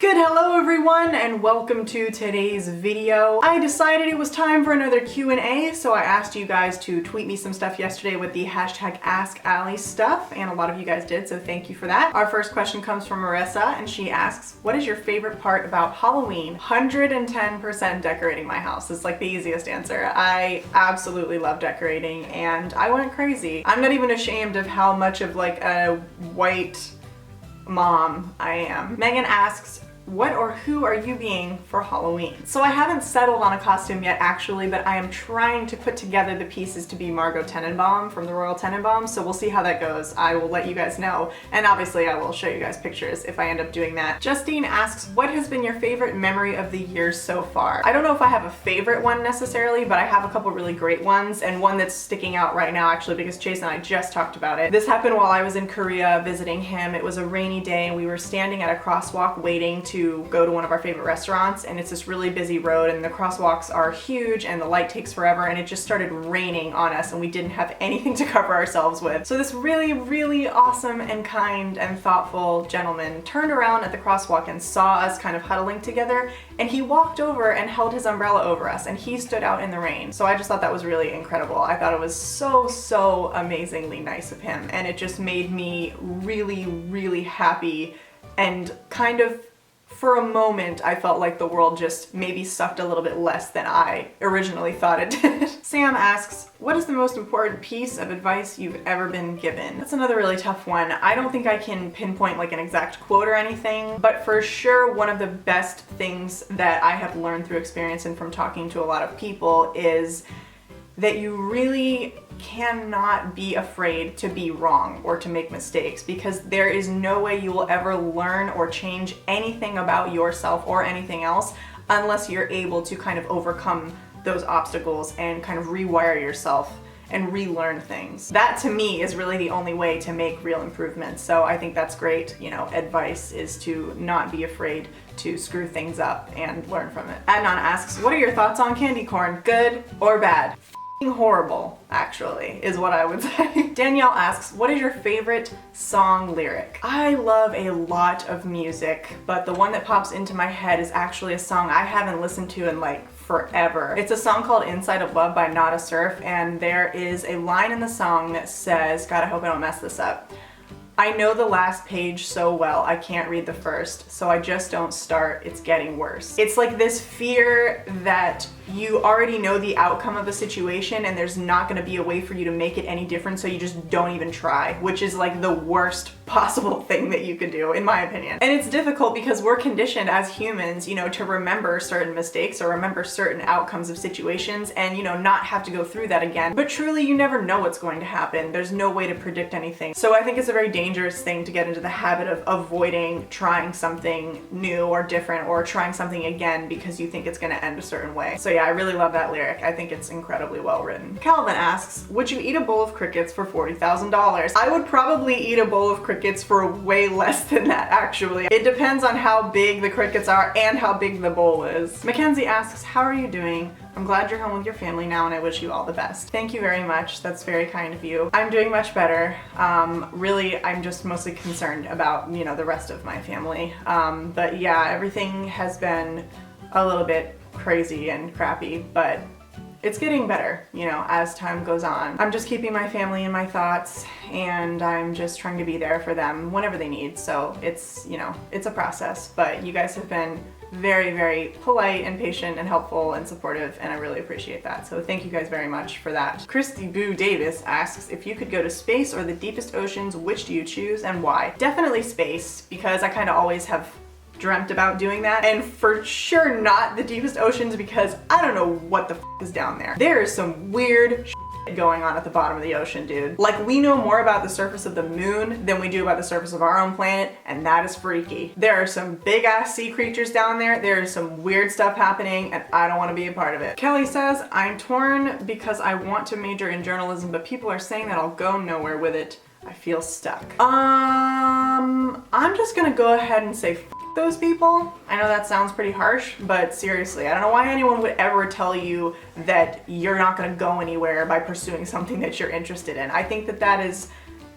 Good hello everyone and welcome to today's video. I decided it was time for another Q&A, so I asked you guys to tweet me some stuff yesterday with the hashtag AskAlli stuff, and a lot of you guys did, so thank you for that. Our first question comes from Marissa, and she asks, what is your favorite part about Halloween? 110% decorating my house. It's like the easiest answer. I absolutely love decorating and I went crazy. I'm not even ashamed of how much of like a white mom I am. Megan asks, what or who are you being for Halloween? So I haven't settled on a costume yet actually, but I am trying to put together the pieces to be Margot Tenenbaum from the Royal Tenenbaums, so we'll see how that goes. I will let you guys know, and obviously I will show you guys pictures if I end up doing that. Justine asks, what has been your favorite memory of the year so far? I don't know if I have a favorite one necessarily, but I have a couple really great ones, and one that's sticking out right now actually because Chase and I just talked about it. This happened while I was in Korea visiting him. It was a rainy day and we were standing at a crosswalk waiting to go to one of our favorite restaurants, and it's this really busy road and the crosswalks are huge and the light takes forever, and it just started raining on us and we didn't have anything to cover ourselves with. So this really awesome and kind and thoughtful gentleman turned around at the crosswalk and saw us kind of huddling together, and he walked over and held his umbrella over us and he stood out in the rain. So I just thought that was really incredible. I thought it was so amazingly nice of him, and it just made me really happy, and kind of for a moment, I felt like the world just maybe sucked a little bit less than I originally thought it did. Sam asks, what is the most important piece of advice you've ever been given? That's another really tough one. I don't think I can pinpoint like an exact quote or anything, but for sure one of the best things that I have learned through experience and from talking to a lot of people is that you really cannot be afraid to be wrong or to make mistakes, because there is no way you will ever learn or change anything about yourself or anything else unless you're able to kind of overcome those obstacles and kind of rewire yourself and relearn things. That to me is really the only way to make real improvements. So I think that's great, you know, advice is to not be afraid to screw things up and learn from it. Adnan asks, what are your thoughts on candy corn? Good or bad? Horrible, actually, is what I would say. Danielle asks, what is your favorite song lyric? I love a lot of music, but the one that pops into my head is actually a song I haven't listened to in like forever. It's a song called Inside of Love by Nada Surf, and there is a line in the song that says, God, I hope I don't mess this up. I know the last page so well, I can't read the first, so I just don't start, it's getting worse. It's like this fear that you already know the outcome of a situation and there's not gonna be a way for you to make it any different, so you just don't even try, which is like the worst possible thing that you could do, in my opinion. And it's difficult because we're conditioned as humans, you know, to remember certain mistakes or remember certain outcomes of situations and, you know, not have to go through that again. But truly, you never know what's going to happen. There's no way to predict anything. So I think it's a very dangerous thing to get into the habit of avoiding trying something new or different or trying something again because you think it's gonna end a certain way. So yeah, I really love that lyric. I think it's incredibly well written. Calvin asks, would you eat a bowl of crickets for $40,000? I would probably eat a bowl of crickets for way less than that, actually. It depends on how big the crickets are and how big the bowl is. Mackenzie asks, how are you doing? I'm glad you're home with your family now and I wish you all the best. Thank you very much. That's very kind of you. I'm doing much better. Really, I'm just mostly concerned about, you know, the rest of my family. But yeah, everything has been a little bit crazy and crappy, but it's getting better, you know, as time goes on. I'm just keeping my family in my thoughts, and I'm just trying to be there for them whenever they need. So it's, you know, it's a process, but you guys have been very polite and patient and helpful and supportive, and I really appreciate that. So thank you guys very much for that. Christy Boo Davis asks, if you could go to space or the deepest oceans, which do you choose and why? Definitely space, because I kind of always have dreamt about doing that, and for sure not the deepest oceans because I don't know what the is down there. There is some weird going on at the bottom of the ocean, dude. Like, we know more about the surface of the moon than we do about the surface of our own planet, and that is freaky. There are some big ass sea creatures down there. There is some weird stuff happening, and I don't want to be a part of it. Kelly says, I'm torn because I want to major in journalism, but people are saying that I'll go nowhere with it. I feel stuck. I'm just gonna go ahead and say those people. I know that sounds pretty harsh, but seriously, I don't know why anyone would ever tell you that you're not gonna go anywhere by pursuing something that you're interested in. I think that that is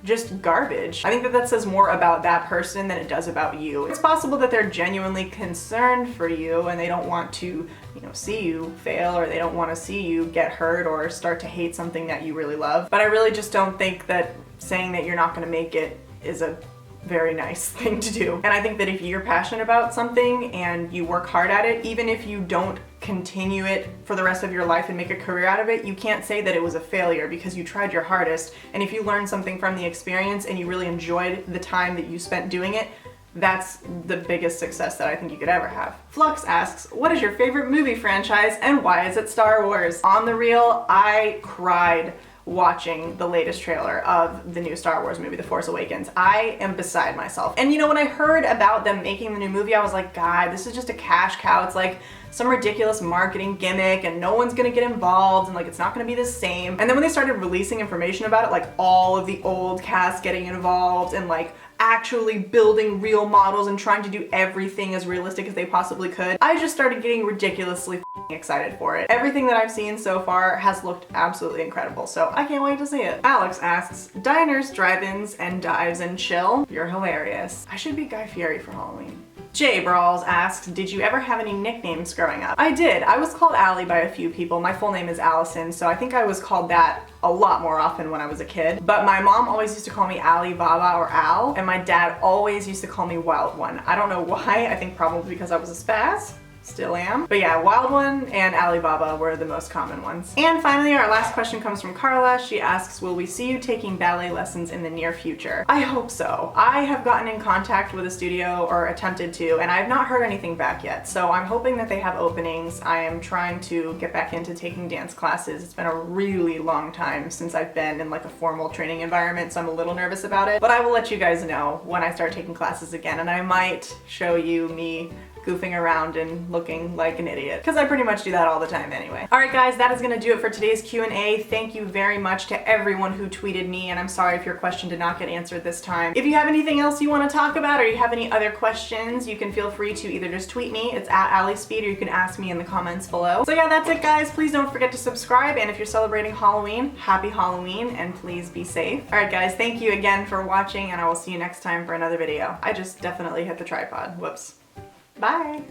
just garbage. I think that that says more about that person than it does about you. It's possible that they're genuinely concerned for you and they don't want to, you know, see you fail, or they don't want to see you get hurt or start to hate something that you really love. But I really just don't think that saying that you're not going to make it is a very nice thing to do. And I think that if you're passionate about something and you work hard at it, even if you don't continue it for the rest of your life and make a career out of it, you can't say that it was a failure because you tried your hardest. And if you learned something from the experience and you really enjoyed the time that you spent doing it, that's the biggest success that I think you could ever have. Flux asks, what is your favorite movie franchise and why is it Star Wars? On the real, I cried watching the latest trailer of the new Star Wars movie, The Force Awakens. I am beside myself. And you know, when I heard about them making the new movie, I was like, God, this is just a cash cow. It's like some ridiculous marketing gimmick and no one's gonna get involved and like it's not gonna be the same. And then when they started releasing information about it, like all of the old cast getting involved and like actually building real models and trying to do everything as realistic as they possibly could, I just started getting ridiculously excited for it. Everything that I've seen so far has looked absolutely incredible, so I can't wait to see it. Alex asks, diners, drive-ins, and dives and chill. You're hilarious. I should be Guy Fieri for Halloween. Jay Brawls asks, did you ever have any nicknames growing up? I did. I was called Alli by a few people. My full name is Allison, so I think I was called that a lot more often when I was a kid. But my mom always used to call me Ali Baba or Al, and my dad always used to call me Wild One. I don't know why. I think probably because I was a spaz. Still am. But yeah, Wild One and Alibaba were the most common ones. And finally, our last question comes from Carla. She asks, will we see you taking ballet lessons in the near future? I hope so. I have gotten in contact with a studio, or attempted to, and I have not heard anything back yet. So I'm hoping that they have openings. I am trying to get back into taking dance classes. It's been a really long time since I've been in like a formal training environment, so I'm a little nervous about it. But I will let you guys know when I start taking classes again, and I might show you me goofing around and looking like an idiot, because I pretty much do that all the time anyway. Alright guys, that is gonna do it for today's Q&A. Thank you very much to everyone who tweeted me, and I'm sorry if your question did not get answered this time. If you have anything else you want to talk about, or you have any other questions, you can feel free to either just tweet me, it's at allispeed, or you can ask me in the comments below. So yeah, that's it guys. Please don't forget to subscribe, and if you're celebrating Halloween, happy Halloween, and please be safe. Alright guys, thank you again for watching, and I will see you next time for another video. I just definitely hit the tripod. Whoops. Bye!